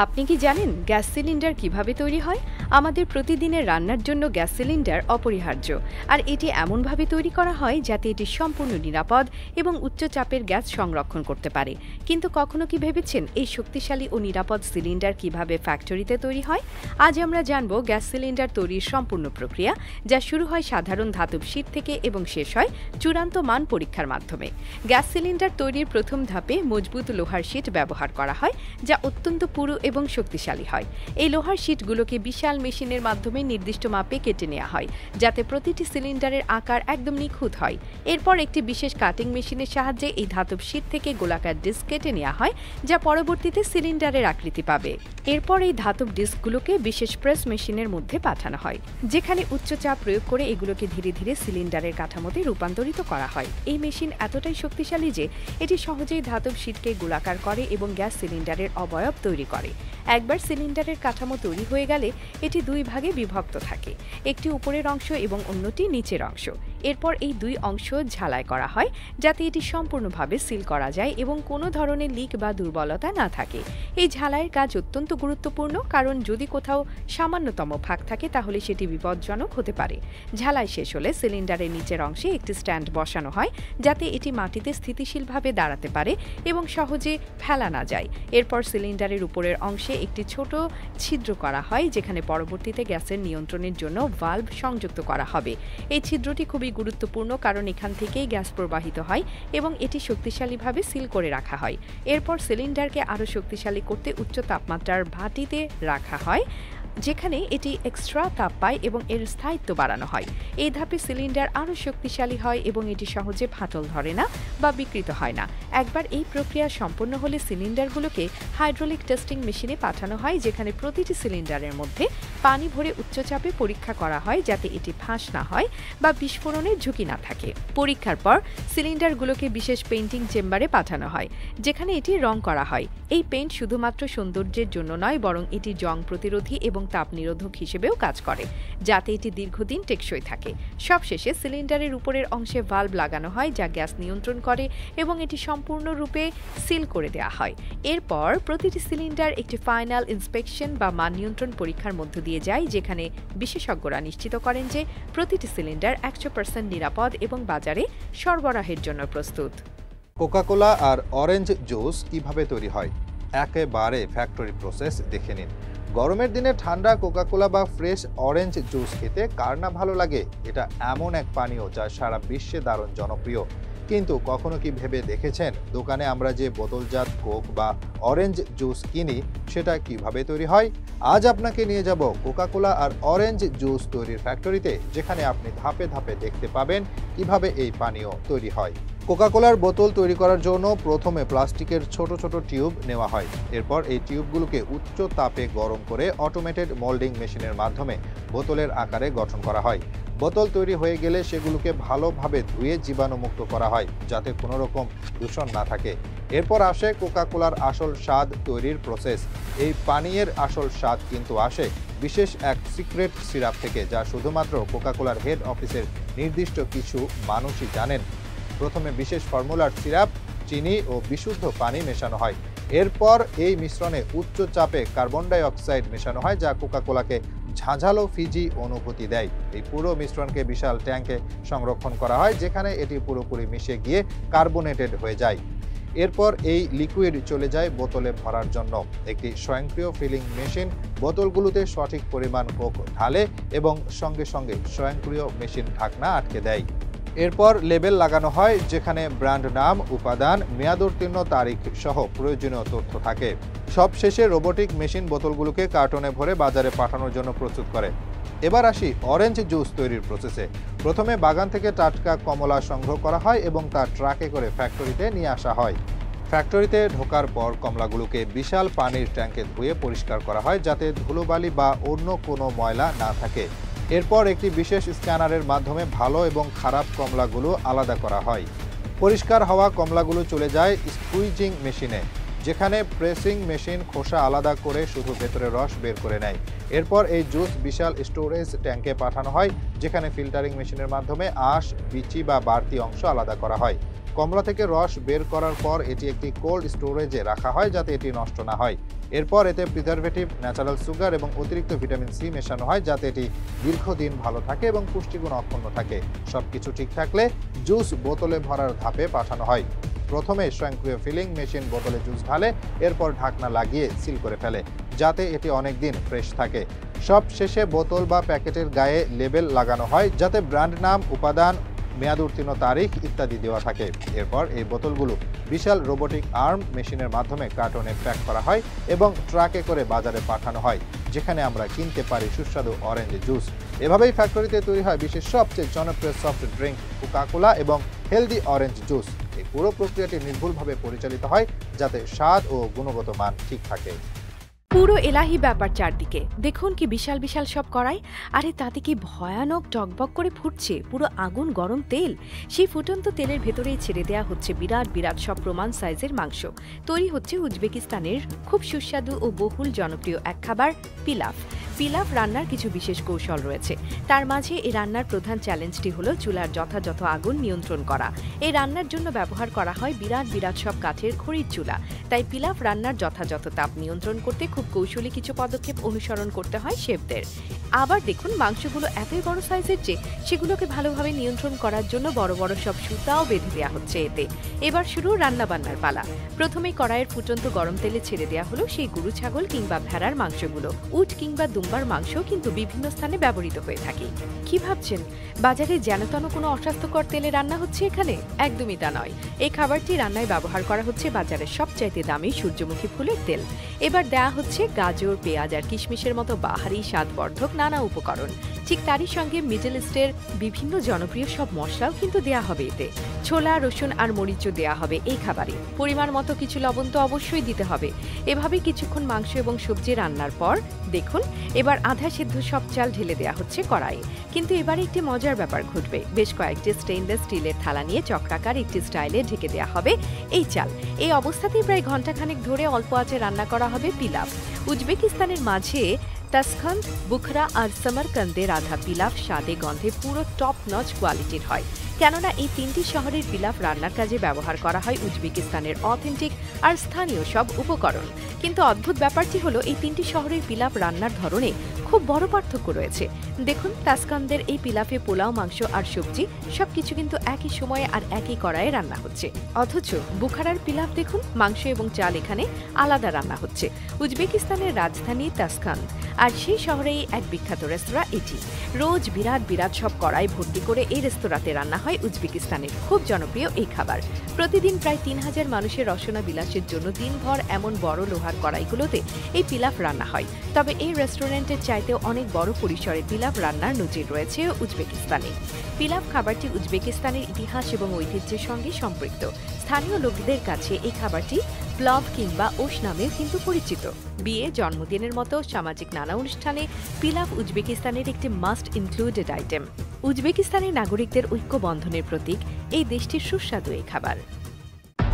আপনি কি জানেন গ্যাস সিলিন্ডার কিভাবে তৈরি হয়? আমাদের প্রতিদিনের রান্নার জন্য গ্যাস সিলিন্ডার অপরিহার্য। আর এটি এমনভাবে তৈরি করা হয় যাতে এটি সম্পূর্ণ নিরাপদ এবং উচ্চ চাপের গ্যাস সংরক্ষণ করতে পারে। কিন্তু কখনো কি ভেবেছেন এই শক্তিশালী ও নিরাপদ সিলিন্ডার কিভাবে ফ্যাক্টরিতে তৈরি হয়? আজ আমরা জানব গ্যাস সিলিন্ডার তৈরির সম্পূর্ণ প্রক্রিয়া, যা শুরু হয় সাধারণ ধাতব শীট থেকে এবং শেষ হয় চূড়ান্ত মান পরীক্ষার মাধ্যমে। গ্যাস সিলিন্ডার তৈরির প্রথম ধাপে মজবুত লোহার শীট ব্যবহার করা হয়, যা অত্যন্ত পুরু এবং শক্তিশালী হয়। এই লোহার শীটগুলোকে বিশাল মেশিনের মাধ্যমে নির্দিষ্ট মাপে কেটে নেওয়া হয়, যাতে প্রতিটি সিলিন্ডারের আকার একদম নিখুঁত হয়। এরপর একটি বিশেষ কাটিং মেশিনের সাহায্যে এই ধাতব শীট থেকে গোলাকার ডিস্ক কেটে নেওয়া হয়, যা পরবর্তীতে সিলিন্ডারের আকৃতি পাবে। এরপর এই ধাতব ডিস্কগুলোকে বিশেষ প্রেস মেশিনের মধ্যে পাঠানো হয়, যেখানে উচ্চ চাপ প্রয়োগ করে এগুলোকে ধীরে ধীরে সিলিন্ডারের কাঠামোতে রূপান্তরিত করা হয়। এই মেশিন এতটাই শক্তিশালী যে এটি সহজেই ধাতব শীটকে গোলাকার করে এবং গ্যাস সিলিন্ডারের অবয়ব তৈরি করে। একবার সিলিন্ডারের কাঠামো তৈরি হয়ে গেলে এটি দুই ভাগে বিভক্ত থাকে, একটি উপরের অংশ এবং অন্যটি নিচের অংশ। এরপর এই দুই অংশ ঝালাই করা হয়, যাতে এটি সম্পূর্ণভাবে সিল করা যায় এবং কোনো ধরনের লিক বা দুর্বলতা না থাকে। এই ঝালাইয়ের কাজ অত্যন্ত গুরুত্বপূর্ণ, কারণ যদি কোথাও সামান্যতম ফাঁক থাকে তাহলে সেটি বিপজ্জনক হতে পারে। ঝালাই শেষ হলে সিলিন্ডারের নিচের অংশে একটি স্ট্যান্ড বসানো হয়, যাতে এটি মাটিতে স্থিতিশীলভাবে দাঁড়াতে পারে এবং সহজে ফেলা না যায়। এরপর সিলিন্ডারের উপরের অংশে একটি ছোট ছিদ্র করা হয়, যেখানে পরবর্তীতে গ্যাসের নিয়ন্ত্রণের জন্য ভালভ সংযুক্ত করা হবে। এই ছিদ্রটি খুবই গুরুত্বপূর্ণ, কারণ এখান থেকেই গ্যাস প্রবাহিত হয় এবং এটি শক্তিশালীভাবে সিল করে রাখা হয়। এরপর সিলিন্ডারকে আরও শক্তিশালী করতে উচ্চ তাপমাত্রার ভাটিতে রাখা হয়, যেখানে এটি এক্সট্রা তাপ পায় এবং এর স্থায়িত্ব বাড়ানো হয়। এই ধাপে সিলিন্ডার আরও শক্তিশালী হয় এবং এটি সহজে ফাটল ধরে না বা বিকৃত হয় না। একবার এই প্রক্রিয়া সম্পন্ন হলে সিলিন্ডারগুলোকে হাইড্রোলিক টেস্টিং মেশিনে পাঠানো হয়, যেখানে প্রতিটি সিলিন্ডারের মধ্যে পানি ভরে উচ্চচাপে পরীক্ষা করা হয়, যাতে এটি ফাঁস না হয় বা বিস্ফোরণের ঝুঁকি না থাকে। পরীক্ষার পর সিলিন্ডারগুলোকে বিশেষ পেইন্টিং চেম্বারে পাঠানো হয়, যেখানে এটি রং করা হয়। এই পেইন্ট শুধুমাত্র সৌন্দর্যের জন্য নয়, বরং এটি জং প্রতিরোধী এবং তাপ নিরোধক হিসেবেও কাজ করে, যাতে এটি দীর্ঘদিন টেকসই থাকে। সবশেষে সিলিন্ডারের উপরের অংশে ভালভ লাগানো হয়, যা গ্যাস নিয়ন্ত্রণ করে এবং এটি সম্পূর্ণরূপে সিল করে দেওয়া হয়। এরপর প্রতিটি সিলিন্ডার একটি ফাইনাল ইন্সপেকশন বা মান নিয়ন্ত্রণ পরীক্ষার মধ্য দিয়ে যায়, যেখানে বিশেষজ্ঞরা নিশ্চিত করেন যে প্রতিটি সিলিন্ডার 100% নিরাপদ এবং বাজারে সরবরাহের জন্য প্রস্তুত। কোকা-কোলা আর অরেঞ্জ জুস কিভাবে তৈরি হয়? একেবারে ফ্যাক্টরি প্রসেস দেখে নিন। গরমের দিনে ঠান্ডা কোকা-কোলা বা ফ্রেশ অরেঞ্জ জুস খেতে কার না ভালো লাগে? এটা এমন এক পানীয় যা সারা বিশ্বে দারুণ জনপ্রিয়। কিন্তু কখনো কি ভেবে দেখেছেন দোকানে আমরা যে বোতলজাত কোক বা অরেঞ্জ জুস কিনি সেটা কিভাবে তৈরি হয়? আজ আপনাকে নিয়ে যাব কোকা-কোলা আর অরেঞ্জ জুস তৈরির ফ্যাক্টরিতে, যেখানে আপনি ধাপে ধাপে দেখতে পাবেন কিভাবে এই পানীয় তৈরি হয়। কোকা-কোলার বোতল তৈরি করার জন্য প্রথমে প্লাস্টিকের ছোট ছোট টিউব নেওয়া হয়। এরপর এই টিউবগুলোকে উচ্চ তাপে গরম করে অটোমেটেড মোল্ডিং মেশিনের মাধ্যমে বোতলের আকারে গঠন করা হয়। বোতল তৈরি হয়ে গেলে সেগুলোকে ভালোভাবে ধুয়ে জীবাণুমুক্ত করা হয়, যাতে কোনো রকম দূষণ না থাকে। এরপর আসে কোকা-কোলার আসল স্বাদ তৈরির প্রসেস। এই পানীয়ের আসল স্বাদ কিন্তু আসে বিশেষ এক সিক্রেট সিরাপ থেকে, যা শুধুমাত্র কোকা-কোলার হেড অফিসের নির্দিষ্ট কিছু মানুষই জানেন। প্রথমে বিশেষ ফর্মুলার সিরাপ, চিনি ও বিশুদ্ধ পানি মেশানো হয়। এরপর এই মিশ্রণে উচ্চ চাপে কার্বন ডাই অক্সাইড মেশানো হয়, যা কোকা-কোলাকে ঝাঁঝালো ফিজি অনুভূতি দেয়। এই পুরো মিশ্রণকে বিশাল ট্যাঙ্কে সংরক্ষণ করা হয়, যেখানে এটি পুরোপুরি মিশে গিয়ে কার্বোনেটেড হয়ে যায়। এরপর এই লিকুইড চলে যায় বোতলে ভরার জন্য। একটি স্বয়ংক্রিয় ফিলিং মেশিন বোতলগুলোতে সঠিক পরিমাণ কোক ঢালে এবং সঙ্গে সঙ্গে স্বয়ংক্রিয় মেশিন ঢাকনা আটকে দেয়। এরপর লেবেল লাগানো হয়, যেখানে ব্র্যান্ড নাম, উপাদান, মেয়াদোত্তীর্ণ তারিখ সহ প্রয়োজনীয় তথ্য থাকে। সবশেষে রোবোটিক মেশিন বোতলগুলোকে কার্টনে ভরে বাজারে পাঠানোর জন্য প্রস্তুত করে। এবার আসি অরেঞ্জ জুস তৈরির প্রসেসে। প্রথমে বাগান থেকে টাটকা কমলা সংগ্রহ করা হয় এবং তা ট্রাকে করে ফ্যাক্টরিতে নিয়ে আসা হয়। ফ্যাক্টরিতে ঢোকার পর কমলাগুলোকে বিশাল পানির ট্যাঙ্কে ধুয়ে পরিষ্কার করা হয়, যাতে ধুলোবালি বা অন্য কোনো ময়লা না থাকে। এরপর একটি বিশেষ স্ক্যানারের মাধ্যমে ভালো এবং খারাপ কমলাগুলো আলাদা করা হয়। পরিষ্কার হওয়া কমলাগুলো চলে যায় স্কুইজিং মেশিনে, যেখানে প্রেসিং মেশিন খোসা আলাদা করে শুধু ভেতরে রস বের করে নেয়। এরপর এই জুস বিশাল স্টোরেজ ট্যাঙ্কে পাঠানো হয়, যেখানে ফিল্টারিং মেশিনের মাধ্যমে আঁশ, বিচি বা বাড়তি অংশ আলাদা করা হয়। কমলা থেকে রস বের করার পর এটি একটি কোল্ড স্টোরেজে রাখা হয়, যাতে এটি নষ্ট না হয়। এরপর এতে প্রিজারভেটিভ, ন্যাচারাল সুগার এবং অতিরিক্ত ভিটামিন সি মেশানো হয় যাতে এটি দীর্ঘদিন ভালো থাকে এবং পুষ্টিগুণ অক্ষুণ্ণ থাকে। সবকিছু ঠিক থাকলে জুস বোতলে ভরার ধাপে পাঠানো হয়। প্রথমে স্বয়ংক্রিয় ফিলিং মেশিন বোতলে জুস ঢালে, এরপর ঢাকনা লাগিয়ে সিল করে ফেলে যাতে এটি অনেক দিন ফ্রেশ থাকে। সব শেষে বোতল বা প্যাকেটের গায়ে লেবেল লাগানো হয় যাতে ব্র্যান্ড নাম, উপাদান, মেয়াদ উত্তীর্ণ তারিখ ইত্যাদি দেওয়া থাকে। এরপর এই বোতলগুলো বিশাল রোবোটিক আর্ম মেশিনের মাধ্যমে কার্টনে প্যাক করা হয় এবং ট্রাকে করে বাজারে পাঠানো হয়, যেখানে আমরা কিনতে পারি সুস্বাদু অরেঞ্জ জুস। এভাবেই ফ্যাক্টরিতে তৈরি হয় বিশ্বের সবচেয়ে জনপ্রিয় সফট ড্রিঙ্ক কোকা-কোলা এবং হেলদি অরেঞ্জ জুস। এই পুরো প্রক্রিয়াটি নির্ভুলভাবে পরিচালিত হয় যাতে স্বাদ ও গুণগত মান ঠিক থাকে। পুরো এলাহি ব্যাপার চারদিকে। দেখুন কি বিশাল বিশাল সব কড়াই, আরে তাতে কি ভয়ানক টকবক করে ফুটছে পুরো আগুন গরম তেল। সেই ফুটন্ত তেলের ভেতরেই ছেড়ে দেয়া হচ্ছে বিরাট বিরাট সব প্রমাণ সাইজের মাংস। তৈরি হচ্ছে উজবেকিস্তানের খুব সুস্বাদু ও বহুল জনপ্রিয় এক খাবার পিলাফ। পিলাফ রান্নার কিছু বিশেষ কৌশল রয়েছে। তার মাঝে এই রান্নার প্রধান চ্যালেঞ্জটি হলো চুলার যথাযথ আগুন নিয়ন্ত্রণ করা। এই রান্নার জন্য ব্যবহার করা হয় বিরাট বিরাট সব কাঠের খড়ির চুলা। তাই পিলাফ রান্নার যথাযথ তাপ নিয়ন্ত্রণ করতে খুব কৌশলী কিছু পদক্ষেপ অনুসরণ করতে হয় শেফদের। আবার দেখুন মাংসগুলো এতই বড় সাইজের যে সেগুলোকে ভালোভাবে নিয়ন্ত্রণ করার জন্য বড় বড় সব সুতাও বেঁধে দেওয়া হচ্ছে এতে। এবার শুরু রান্নাবান্নার পালা। প্রথমে কড়াইয়ের ফুটন্ত গরম তেলে ছেড়ে দেওয়া হলো সেই গরু, ছাগল কিংবা ভেড়ার মাংসগুলো। উট কিংবা দুম্বার মাংস কিন্তু বিভিন্ন স্থানে ব্যবহৃত হয়ে থাকে। কি ভাবছেন বাজারে যেনতেন কোনো অস্বাস্থ্যকর তেলে রান্না হচ্ছে? এখানে একদমই তা নয়। এই খাবারটি রান্নায় ব্যবহার করা হচ্ছে বাজারের সবচাইতে দামি সূর্যমুখী ফুলের তেল। এবার দেয়া হচ্ছে গাজর, পেঁয়াজ আর কিশমিশের মতো বাহারি স্বাদবর্ধক নানা উপকরণ। ঠিক তারই সঙ্গে মিডল ইস্টের বিভিন্ন জনপ্রিয় সব মশলাও কিন্তু দেয়া হবে এতে। ছোলা, রসুন আর মরিচও দেয়া হবে এই খাবারে। পরিমাণ মতো কিছু লবণ তো অবশ্যই দিতে হবে। এভাবে কিছুক্ষণ মাংস এবং সবজি রান্নার পর দেখুন এবার আধা সিদ্ধ সব চাল ঢেলে দেয়া হচ্ছে কড়াইয়ে। কিন্তু এবারে একটি মজার ব্যাপার ঘটবে। বেশ কয়েকটি স্টেইনলেস স্টিলের থালা নিয়ে চক্রাকার একটি স্টাইলে ঢেকে দেয়া হবে এই চাল। এই অবস্থাতেই প্রায় ঘণ্টাখানেক ধরে অল্প আঁচে রান্না করা হবে পিলাফ। উজবেকিস্তানের মাঝে তাসখান্দ, বুখরা আর সমরকন্দে রাধা পিলাফ স্বাদে গন্ধে পুরো টপ নচ কোয়ালিটির হয়। কেননা এই তিনটি শহরের পিলাফ রান্নার কাজে ব্যবহার করা হয় উজবেকিস্তানের অথেন্টিক আর স্থানীয় সব উপকরণ। কিন্তু অদ্ভুত ব্যাপারটি হলো এই তিনটি শহরের পিলাফ রান্নার ধরনে খুব বড় পার্থক্য রয়েছে। দেখুন তাসখান্দের এই পিলাফে পোলাও, মাংস আর সবজি সবকিছু কিন্তু একই সময়ে আর একই কড়াইয়ে রান্না হচ্ছে। অথচ বুখারার পিলাফ দেখুন মাংস এবং চাল এখানে আলাদা রান্না হচ্ছে। উজবেকিস্তানের রাজধানী তাসখান্দ আর সেই শহরেই এক বিখ্যাত রেস্তোরাঁ এটি। রোজ বিরাট বিরাট সব কড়াই ভর্তি করে এই রেস্তোরাঁতে রান্না হয় উজবেকিস্তানের খুব জনপ্রিয় এই খাবার। প্রতিদিন প্রায় 3000 মানুষের রসনা বিলাসের জন্য দিনভর এমন বড় লোহার কড়াইগুলোতে এই পিলাফ রান্না হয়। তবে এই রেস্টুরেন্টের চাইতেও অনেক বড় পরিসরে পিলাফ রান্নার নজির রয়েছে উজবেকিস্তানে। পিলাফ খাবারটি উজবেকিস্তানের ইতিহাস এবং ঐতিহ্যের সঙ্গে সম্পৃক্ত। স্থানীয় লোকদের কাছে এই খাবারটি প্লভ কিংবা ওশ নামেও কিন্তু পরিচিত। বিয়ে, জন্মদিনের মতো সামাজিক নানা অনুষ্ঠানে পিলাফ উজবেকিস্তানের একটি মাস্ট ইনক্লুডেড আইটেম। উজবেকিস্তানের নাগরিকদের ঐক্য বন্ধনের প্রতীক এই দেশটির সুস্বাদু এই খাবার।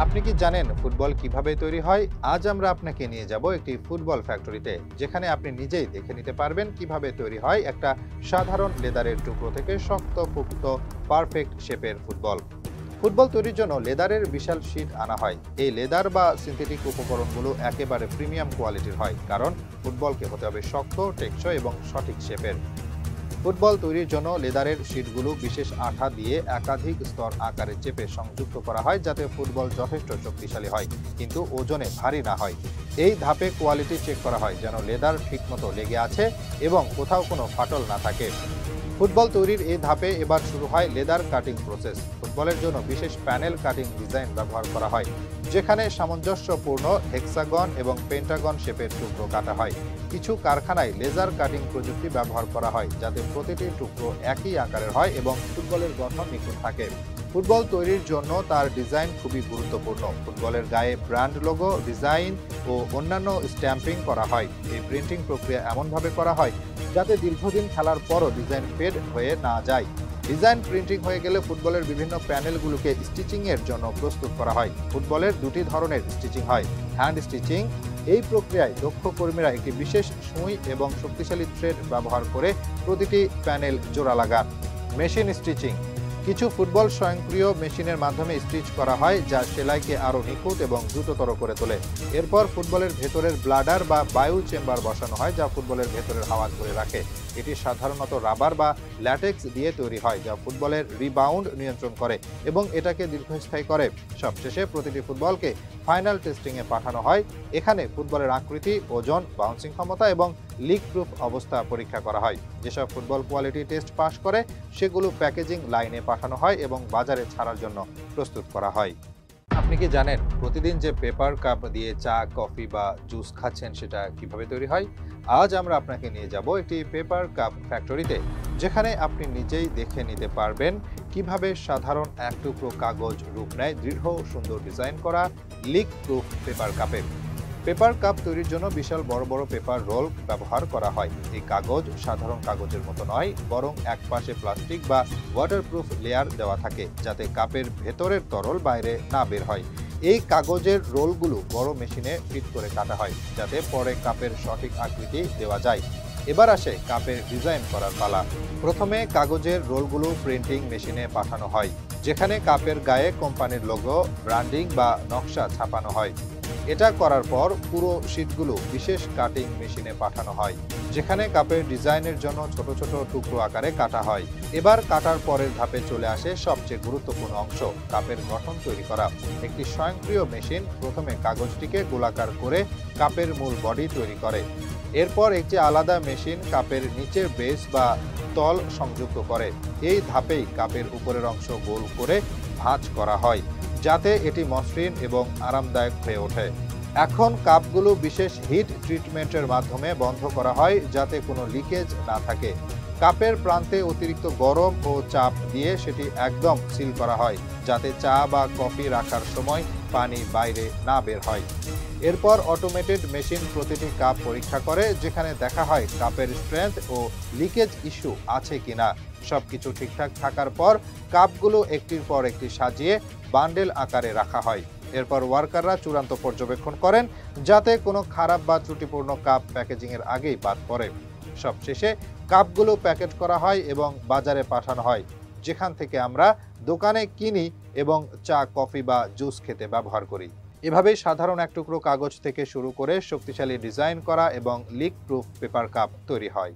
আপনি কি জানেন ফুটবল কিভাবে তৈরি হয়? আজ আমরা আপনাকে নিয়ে যাব একটি ফুটবল ফ্যাক্টরিতে, যেখানে আপনি নিজেই দেখে নিতে পারবেন কিভাবে তৈরি হয় একটা সাধারণ লেদারের টুকরো থেকে শক্ত পোক্ত পারফেক্ট শেপের ফুটবল। ফুটবল তৈরির জন্য লেদারের বিশাল শীট আনা হয়। এই লেদার বা সিনথেটিক উপকরণগুলো একেবারে প্রিমিয়াম কোয়ালিটির হয়, কারণ ফুটবলকে হতে হবে শক্ত, টেকসই এবং সঠিক শেপের। ফুটবল তৈরির জন্য লেদারের শীটগুলো বিশেষ আঠা দিয়ে একাধিক স্তর আকারে চেপে সংযুক্ত করা হয় যাতে ফুটবল যথেষ্ট শক্তিশালী হয় কিন্তু ওজনে ভারী না হয়। এই ধাপে কোয়ালিটি চেক করা হয় যেন লেদার ঠিকমতো লেগে আছে এবং কোথাও কোনো ফাটল না থাকে। ফুটবল তৈরির এই ধাপে এবার শুরু হয় লেদার কাটিং প্রসেস। ফুটবলের জন্য বিশেষ প্যানেল কাটিং ডিজাইন ব্যবহার করা হয়, যেখানে সামঞ্জস্যপূর্ণ হেক্সাগন এবং পেন্টাগন শেপের টুকরো কাটা হয়। কিছু কারখানায় লেজার কাটিং প্রযুক্তি ব্যবহার করা হয় যাতে প্রতিটি টুকরো একই আকারের হয় এবং ফুটবলের গঠন নিখুঁত থাকে। ফুটবল তৈরির জন্য তার ডিজাইন খুবই গুরুত্বপূর্ণ। ফুটবলের গায়ে ব্র্যান্ড লোগো, ডিজাইন ও অন্যান্য স্ট্যাম্পিং করা হয়। এই প্রিন্টিং প্রক্রিয়া এমনভাবে করা হয় যাতে দীর্ঘদিন খেলার পরও ডিজাইন ফেড হয়ে না যায়। ডিজাইন প্রিন্টিং হয়ে গেলে ফুটবলের বিভিন্ন প্যানেলগুলোকে স্টিচিংয়ের জন্য প্রস্তুত করা হয়। ফুটবলের দুটি ধরনের স্টিচিং হয়, হ্যান্ড স্টিচিং। এই প্রক্রিয়ায় দক্ষ কর্মীরা একটি বিশেষ সুই এবং শক্তিশালী থ্রেড ব্যবহার করে প্রতিটি প্যানেল জোড়া লাগান। Machine stitching. কিছু ফুটবল স্বয়ংক্রিয় মেশিনের মাধ্যমে স্টিচ করা হয়, যা সেলাইকে আরও নিখুঁত এবং দ্রুততর করে তোলে। এরপর ফুটবলের ভেতরের ব্লাডার বা বায়ু চেম্বার বসানো হয়, যা ফুটবলের ভেতরের হাওয়া ধরে রাখে। এটি সাধারণত রাবার বা ল্যাটেক্স দিয়ে তৈরি হয়, যা ফুটবলের রিবাউন্ড নিয়ন্ত্রণ করে এবং এটাকে দীর্ঘস্থায়ী করে। সবশেষে প্রতিটি ফুটবলকে ফাইনাল টেস্টিংয়ে পাঠানো হয়। এখানে ফুটবলের আকৃতি, ওজন, বাউন্সিং ক্ষমতা এবং লিক প্রুফ অবস্থা পরীক্ষা করা হয়। যেসব ফুটবল কোয়ালিটি টেস্ট পাস করে সেগুলো প্যাকেজিং লাইনে পাঠানো হয় এবং বাজারে ছাড়ার জন্য প্রস্তুত করা হয়। আপনি কি জানেন প্রতিদিন যে পেপার কাপ দিয়ে চা, কফি বা জুস খাচ্ছেন সেটা কিভাবে তৈরি হয়? আজ আমরা আপনাকে নিয়ে যাব একটি পেপার কাপ ফ্যাক্টরিতে, যেখানে আপনি নিজেই দেখে নিতে পারবেন কিভাবে সাধারণ এক টুকরো কাগজ রূপ নেয় দৃঢ় সুন্দর ডিজাইন করা লিক প্রুফ পেপার কাপে। পেপার কাপ তৈরির জন্য বিশাল বড় বড় পেপার রোল ব্যবহার করা হয়। এই কাগজ সাধারণ কাগজের মতো নয়, বরং একপাশে প্লাস্টিক বা ওয়াটারপ্রুফ লেয়ার দেওয়া থাকে, যাতে কাপের ভেতরের তরল বাইরে না বের হয়। এই কাগজের রোলগুলো বড় মেশিনে ফিট করে কাটা হয়, যাতে পরে কাপের সঠিক আকৃতি দেওয়া যায়। এবার আসে কাপের ডিজাইন করার পালা। প্রথমে কাগজের রোলগুলো প্রিন্টিং মেশিনে পাঠানো হয়, যেখানে কাপের গায়ে কোম্পানির লোগো, ব্র্যান্ডিং বা নকশা ছাপানো হয়। এটা করার পর পুরো শীটগুলো বিশেষ কাটিং মেশিনে পাঠানো হয়, যেখানে কাপের ডিজাইনের জন্য ছোট ছোট টুকরো আকারে কাটা হয়। এবার কাটার পরের ধাপে চলে আসে সবচেয়ে গুরুত্বপূর্ণ অংশ, কাপের গঠন তৈরি করা। একটি স্বয়ংক্রিয় মেশিন প্রথমে কাগজটিকে গোলাকার করে কাপের মূল বডি তৈরি করে। এরপর একটি আলাদা মেশিন কাপের নিচের বেস বা তল সংযুক্ত করে। এই ধাপেই কাপের উপরের অংশ গোল করে ভাঁজ করা হয়, যাতে এটি মসৃণ এবং আরামদায়ক হয়ে ওঠে। এখন কাপগুলো বিশেষ হিট ট্রিটমেন্টের মাধ্যমে বন্ধ করা হয়, যাতে কোনো লিকেজ না থাকে। কাপের প্রান্তে অতিরিক্ত গরম ও চাপ দিয়ে সেটি একদম সিল করা হয়, যাতে চা বা কফি রাখার সময় পানি বাইরে না বের হয়। এরপর অটোমেটেড মেশিন প্রতিটি কাপ পরীক্ষা করে, যেখানে দেখা হয় কাপের স্ট্রেংথ ও লিকেজ ইস্যু আছে কিনা। সবকিছু ঠিকঠাক থাকার পর কাপগুলো একটির পর একটি সাজিয়ে বান্ডেল আকারে রাখা হয়। এরপর ওয়ার্কাররা চূড়ান্ত পর্যবেক্ষণ করেন, যাতে কোনো খারাপ বা ত্রুটিপূর্ণ কাপ প্যাকেজিংয়ের আগেই বাদ পড়ে। সবশেষে কাপগুলো প্যাকেট করা হয় এবং বাজারে পাঠানো হয়, যেখান থেকে আমরা দোকানে কিনি এবং চা, কফি বা জুস খেতে ব্যবহার করি। এভাবেই সাধারণ এক টুকরো কাগজ থেকে শুরু করে শক্তিশালী ডিজাইন করা এবং লিক প্রুফ পেপার কাপ তৈরি হয়।